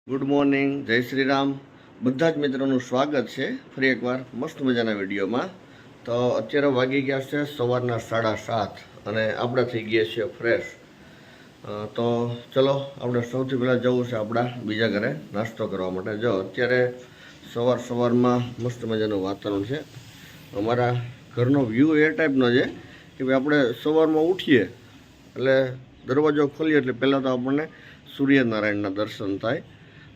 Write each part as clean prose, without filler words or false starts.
Good morning, જય શ્રી રામ. બધા જ મિત્રોનું સ્વાગત છે ફરી એકવાર મસ્ત મજાના વિડીયોમાં. તો અત્યારે વાગી ગયા છે સવારના 7:30 અને આપણે થઈ ગયા છીએ ફ્રેશ. તો ચલો આપણે સૌથી પહેલાં જવું છે આપણા બીજા ઘરે નાસ્તો કરવા માટે. જો અત્યારે સવારમાં મસ્ત મજાનું વાતાવરણ છે. અમારા ઘરનો વ્યૂ એ ટાઈપનો છે કે ભાઈ આપણે સવારમાં ઉઠીએ એટલે દરવાજો ખોલીએ એટલે પહેલાં તો આપણને સૂર્યનારાયણના દર્શન થાય.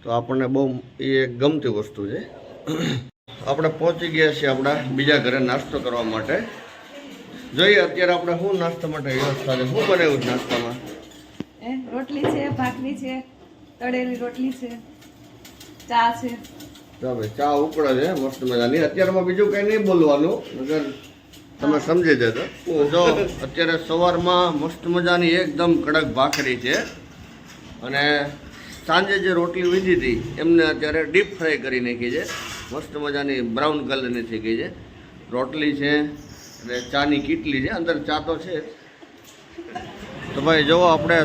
તો આપણને બહુ એ ગમતી વસ્તુ છે. આપણે પહોંચી ગયા છીએ આપણા બીજા ઘરે નાસ્તો કરવા માટે. જોઈએ અત્યારે આપણે શું નાસ્તા માટે વ્યવસ્થા છે, શું બનાવ્યું છે નાસ્તામાં? રોટલી છે, ભાખરી છે, તળેલી રોટલી છે, ચા છે. ચાલો ચા ઉકળે છે મસ્ત મજાની. અત્યારમાં બીજું કંઈ નહીં બોલવાનું, નગર તમે સમજી જજો. જો અત્યારે સવારમાં મસ્ત મજાની એકદમ કડક ભાખરી છે અને સાંજે જે રોટલી વીધી હતી એમને અત્યારે ડીપ ફ્રાય કરી નાખી છે. મસ્ત મજાની બ્રાઉન કલરની થઈ ગઈ છે. રોટલી છે અને ચાની કીટલી છે, અંદર ચા તો છે. તો ભાઈ જુઓ આપણે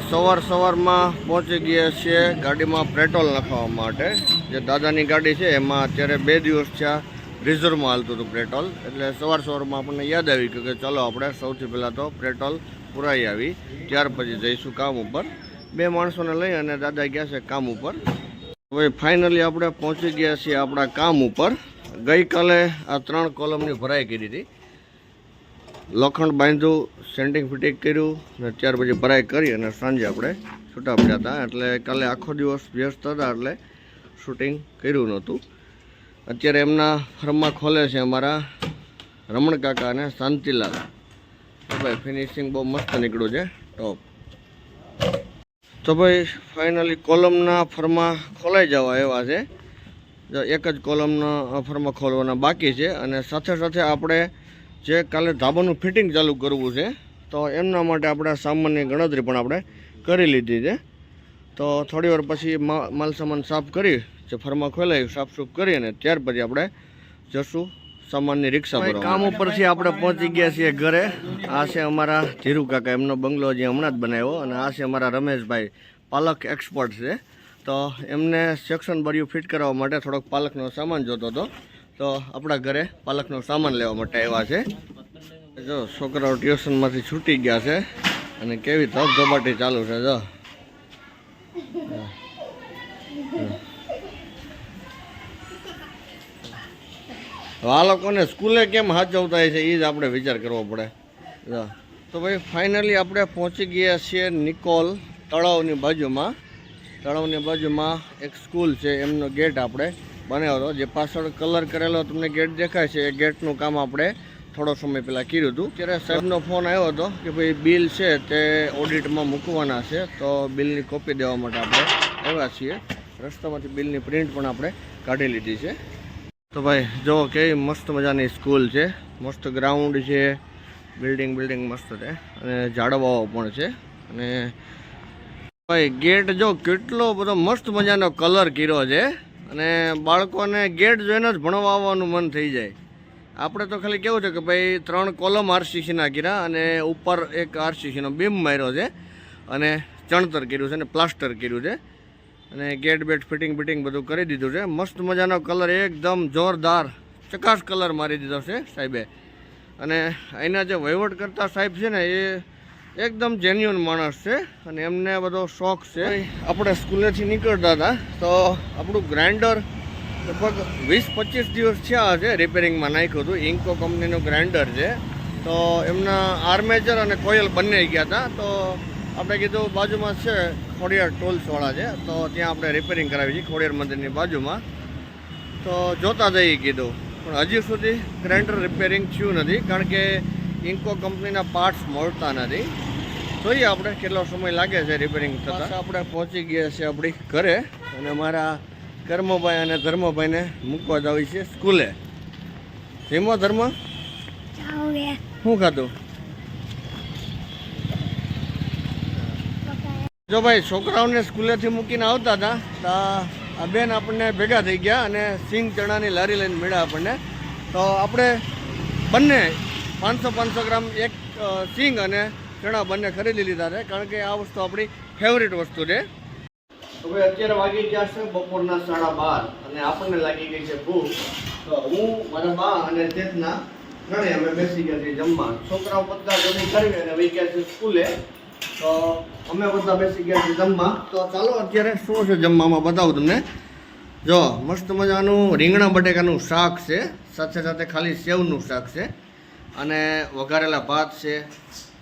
સવારમાં પહોંચી ગયા છીએ ગાડીમાં પેટ્રોલ નાખવા માટે. જે દાદાની ગાડી છે એમાં અત્યારે 2 દિવસ થયા રિઝર્વમાં હાલતું હતું પેટ્રોલ. એટલે સવારમાં આપણને યાદ આવી કે ચલો આપણે સૌથી પહેલાં તો પેટ્રોલ પુરાઈ આવી, ત્યાર પછી જઈશું કામ ઉપર. 2 માણસોને લઈ અને દાદા ગયા છે કામ ઉપર. હવે ફાઇનલી આપણે પહોંચી ગયા છીએ આપણા કામ ઉપર. ગઈકાલે આ 3 કોલમની ભરાઈ કરી હતી. લોખંડ બાંધ્યું, સેન્ટિંગ ફિટિંગ કર્યું અને ત્યાર પછી ભરાઈ કરી અને સાંજે આપણે છૂટા પડ્યા હતા. એટલે કાલે આખો દિવસ વ્યસ્ત હતા એટલે શૂટિંગ કર્યું નહોતું. અત્યારે એમના ફર્મમાં ખોલે છે અમારા રમણ કાકા અને શાંતિલાલ. ભાઈ ફિનિશિંગ બહુ મસ્ત નીકળ્યું છે, ટોપ. તો ભાઈ ફાઇનલી કોલમના ફર્મા ખોલાઈ જવા એવા છે. જો એક જ કોલમના ફર્મા ખોલવાના બાકી છે અને સાથે સાથે આપણે જે કાલે ધાબાનું ફિટિંગ ચાલુ કરવું છે તો એમના માટે આપણે સામાનની ગણતરી પણ આપણે કરી લીધી છે. તો થોડી વાર પછી માલ સામાન સાફ કરી, જે ફર્મા ખોલાય સાફસૂફ કરી અને ત્યાર પછી આપણે જશું સામાનની રિક્ષા પર. કામ ઉપરથી આપણે પહોંચી ગયા છીએ ઘરે. આ છે અમારા ધીરુ કાકા, એમનો બંગલો જે હમણાં જ બનાવ્યો. અને આ છે અમારા રમેશભાઈ, પાલક એક્સપર્ટ છે. તો એમને સેક્શન ભર્યું ફિટ કરવા માટે થોડોક પાલકનો સામાન જોતો હતો, તો આપણા ઘરે પાલકનો સામાન લેવા માટે આવ્યા છે. જો છોકરાઓ ટ્યુશનમાંથી છૂટી ગયા છે અને કેવી ધબધબાટી ચાલુ છે. જો આ લોકોને સ્કૂલે કેમ હાચવતા છે એ જ આપણે વિચાર કરવો પડે. તો ભાઈ ફાઇનલી આપણે પહોંચી ગયા છીએ નિકોલ તળાવની બાજુમાં. તળાવની બાજુમાં એક સ્કૂલ છે, એમનો ગેટ આપણે બનાવ્યો હતો. જે પાછળ કલર કરેલો તમને ગેટ દેખાય છે એ ગેટનું કામ આપણે થોડો સમય પહેલાં કર્યું હતું. ત્યારે સાહેબનો ફોન આવ્યો હતો કે ભાઈ બિલ છે તે ઓડિટમાં મૂકવાના છે, તો બિલની કોપી દેવા માટે આપણે આવ્યા છીએ. રસ્તામાંથી બિલની પ્રિન્ટ પણ આપણે કાઢી લીધી છે. તો ભાઈ જો કેવી મસ્ત મજાની સ્કૂલ છે, મસ્ત ગ્રાઉન્ડ છે, બિલ્ડિંગ મસ્ત છે અને ઝાડવાઓ પણ છે. અને ભાઈ ગેટ જો કેટલો બધો મસ્ત મજાનો કલર કર્યો છે અને બાળકોને ગેટ જોઈને જ ભણવા આવવાનું મન થઈ જાય. આપણે તો ખાલી કેવું છે કે ભાઈ 3 કોલમ આરસીસીના કર્યા અને ઉપર એક આરસીસીનો બીમ માર્યો છે અને ચણતર કર્યું છે અને પ્લાસ્ટર કર્યું છે અને ગેટ બેટ ફિટિંગ બધું કરી દીધું છે. મસ્ત મજાનો કલર, એકદમ જોરદાર ચકાસ કલર મારી દીધો છે સાહેબે. અને અહીંના જે વહીવટ કરતા સાહેબ છે ને એ એકદમ જેન્યુઅન માણસ છે અને એમને બધો શોખ છે. આપણે સ્કૂલેથી નીકળતા હતા તો આપણું ગ્રાઇન્ડર લગભગ 20-25 દિવસ થયા છે રિપેરિંગમાં નાખ્યું હતું. ઇન્કો કંપનીનું ગ્રાઇન્ડર છે. તો એમના આર્મેચર અને કોયલ બંને ગયા હતા. તો આપણે કીધું બાજુમાં છે ખોડિયાર ટોલ્સવાળા છે, તો ત્યાં આપણે રિપેરિંગ કરાવી છે ખોડિયાર મંદિરની બાજુમાં. તો જોતા જઈએ કીધું, પણ હજી સુધી ગ્રાઇન્ડર રિપેરિંગ થયું નથી કારણ કે ઇન્કો કંપનીના પાર્ટ્સ મળતા નથી. જોઈએ આપણે કેટલો સમય લાગે છે રિપેરિંગ થતાં. આપણે પહોંચી ગયા છીએ આપણી ઘરે અને અમારા કર્મભાઈ અને ધર્મભાઈને મૂકવા જવી છે સ્કૂલે. ધીમો ધર્મ શું ખાધું? જો ભાઈ છોકરાઓને સ્કૂલેથી મૂકીને આવતા હતા તો આ બેન આપણને ભેગા થઈ ગયા અને સિંગ ચણાની લારી લઈને મળ્યા આપણને. તો આપણે બંને 500 ગ્રામ એક સિંગ અને ચણા બંને ખરીદી લીધા છે કારણ કે આ વસ્તુ આપણી ફેવરિટ વસ્તુ છે. તો હવે અત્યારે વાગી ગયા છે બપોરના 12:30 અને આપણને લાગી ગઈ છે ભૂખ. તો હું મારા બા અને ચેતના ત્રણે અમે બેસી ગયા છીએ જમવા. છોકરાઓ બધા જમી કરી અને વહી ગયા છે સ્કૂલે. તો અમે બધા બેસી ગયા છીએ જમવા. તો ચાલો અત્યારે શું છે જમવામાં બતાવું તમને. જો મસ્ત મજાનું રીંગણા બટેકાનું શાક છે, સાથે સાથે ખાલી સેવનું શાક છે, અને વઘારેલા ભાત છે,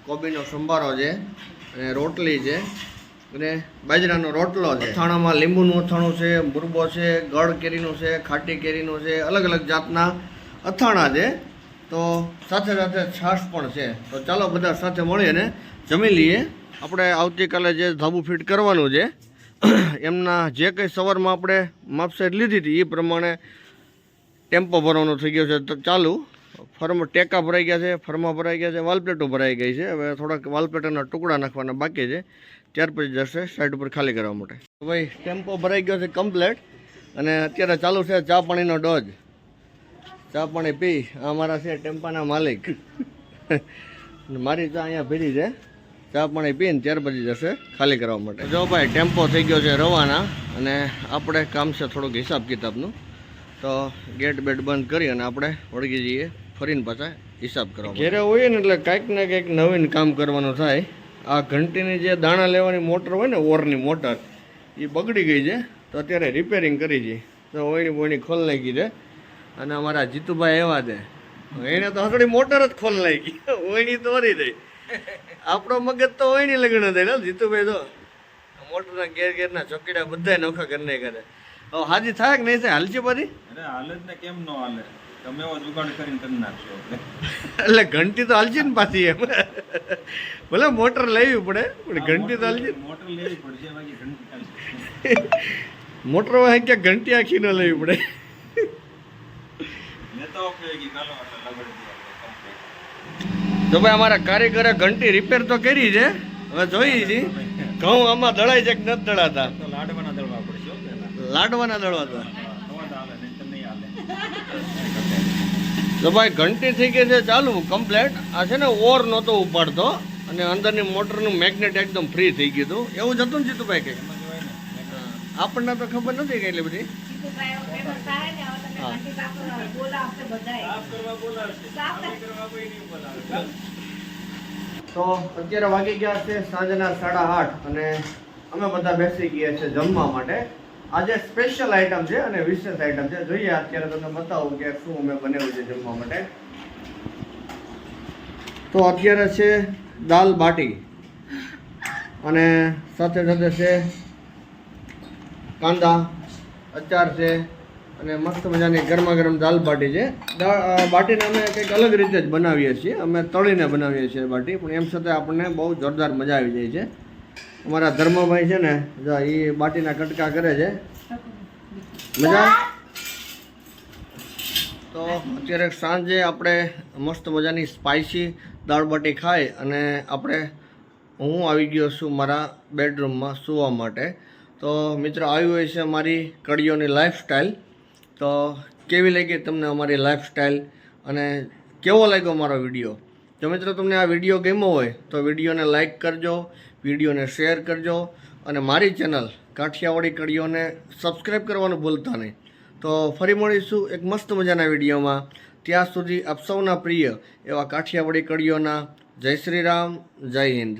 કોબીનો સંભારો છે, અને રોટલી છે, અને બાજરાનો રોટલો છે. અથાણામાં લીંબુનું અથાણું છે, મુરબો છે, ગળ કેરીનું છે, ખાટી કેરીનું છે, અલગ અલગ જાતના અથાણા છે. તો સાથે સાથે છાશ પણ છે. તો ચાલો બધા સાથે મળીને જમી લઈએ. આપણે આવતીકાલે જે ધાબુ ફિટ કરવાનું છે એમના જે કંઈ સવારમાં આપણે માપસેટ લીધી હતી એ પ્રમાણે ટેમ્પો ભરવાનો થઈ ગયો છે. તો ચાલુ ટેકા ભરાઈ ગયા છે, ફરમા ભરાઈ ગયા છે, વાલપ્લેટો ભરાઈ ગઈ છે. હવે થોડાક વાલપ્લેટોના ટુકડા નાખવાના બાકી છે, ત્યાર પછી જશે સાઈડ ઉપર ખાલી કરવા માટે. ભાઈ ટેમ્પો ભરાઈ ગયો છે કમ્પ્લેટ, અને અત્યારે ચાલુ છે ચા પાણીનો ડોઝ. ચા પાણી પી અમારા છે ટેમ્પાના માલિક. મારી ચા અહીંયા ભરી છે. ચા પાણી પીને ત્યાર પછી જશે ખાલી કરવા માટે. જો ભાઈ ટેમ્પો થઈ ગયો છે રવાના, અને આપણે કામ છે થોડુંક હિસાબ કિતાબનું. તો ગેટ બેટ બંધ કરી અને આપણે વળગી જઈએ ફરીને પાછા હિસાબ કરવા. ઘેરે હોઈએ ને એટલે કાંઈક ને કંઈક નવીન કામ કરવાનું થાય. આ ઘંટીની જે દાણા લેવાની મોટર હોય ને, ઓરની મોટર, એ બગડી ગઈ છે. તો અત્યારે રિપેરિંગ કરી છે. તો ઓયણી ખોલ નાખી છે, અને અમારા જીતુભાઈ એવા છે, એને તો હસડી મોટર જ ખોલ નાખી, ઓયણી તો વરી દઈ. આપણો મગજ તો ઓયણી લગ્ન થાય ને જીતુભાઈ. તો મોટરના ઘેરના ચોકીડા બધા નોખા કરી નાખે. હવે હાજી થાય કે નહીં થાય? હાલશે બધી? અરે હાલે જ ને, કેમ ન હાલે? તમે એવો જુગાડ કરીને કરી નાખશો એટલે ઘંટી તો હાલશે ને પાછી. એમ ભલે મોટર લેવી પડે પણ ઘંટી તો હાલશે. મોટર લેવી પડશે, બાકી ઘંટી ચાલશે. મોટર હોય ક્યાં ઘંટી આખી ન લેવી પડે. નેતા ઉપયોગી કાલો એટલે લગડી દે કમ્પ્લીટ. તો ભાઈ અમારા કારીગરે ઘંટી રિપેર તો કરી છે. હવે જોઈએ છીએ ઘઉં આમાં દળાય છે કે નથી દળાતા. તો લાડવાના દળવા પડશે હો પહેલા. લાડવાના દળવાતા. તો હાલે, નહીં તો નહીં હાલે. તો ભાઈ ઘંટી થઈ ગઈ છે ચાલુ કમ્પ્લેટ. આ છે ને ઓર નહોતો ઉપાડતો, અને અંદરની મોટરનું મેગ્નેટ એકદમ ફ્રી થઈ ગયું હતું. એવું જ હતું ને જીતુભાઈ કંઈક? એમાં જ હોય ને. આપણને તો ખબર નથી કે એટલી બધી. સાફ કરવા બોલાવશે. સાફ કરવા કોઈ નહીં બોલાવે. તો અત્યારે વાગી ગયા છે સાંજના 8:30, અને અમે બધા બેસી ગયા છે જમવા માટે. આજે સ્પેશિયલ આઈટમ છે અને વિશેષ આઈટમ છે. જોઈએ અત્યારે તમને બતાવું કે શું અમે બનાવ્યું છે જમવા માટે. તો અત્યારે છે દાલ બાટી, અને સાથે સાથે છે કાંદા, અચાર છે, અને મસ્ત મજાની ગરમા ગરમ દાલ બાટી છે. બાટીને અમે કંઈક અલગ રીતે જ બનાવીએ છીએ. અમે તળીને બનાવીએ છીએ બાટી, પણ એમ છતાં આપણને બહુ જોરદાર મજા આવી જાય છે. અમારા ધર્મભાઈ છે ને, જો એ બાટીના કટકા કરે છે. મજા. તો અત્યારે સાંજે આપણે મસ્ત મજાની સ્પાઇસી દાળ બાટી ખાઈ અને હું આવી ગયો છું મારા બેડરૂમમાં સૂવા માટે. તો મિત્રો, આવી હોય છે મારી કડીઓની લાઈફસ્ટાઈલ. તો કેવી લાગી તમને અમારી લાઈફસ્ટાઈલ, અને કેવો લાગ્યો મારો વિડીયો? જો મિત્રો તમને આ વિડીયો ગમ્યો હોય તો વિડીયોને લાઈક કરજો, વિડીયોને શેર કરજો, અને મારી ચેનલ કાઠિયાવાડી કડીઓને સબસ્ક્રાઈબ કરવાનું ભૂલતા નહીં. તો ફરી મળીશું એક મસ્ત મજાના વિડીયોમાં. ત્યાં સુધી આપ સૌના પ્રિય એવા કાઠિયાવાડી કડીઓના જય શ્રી રામ, જય હિન્દ.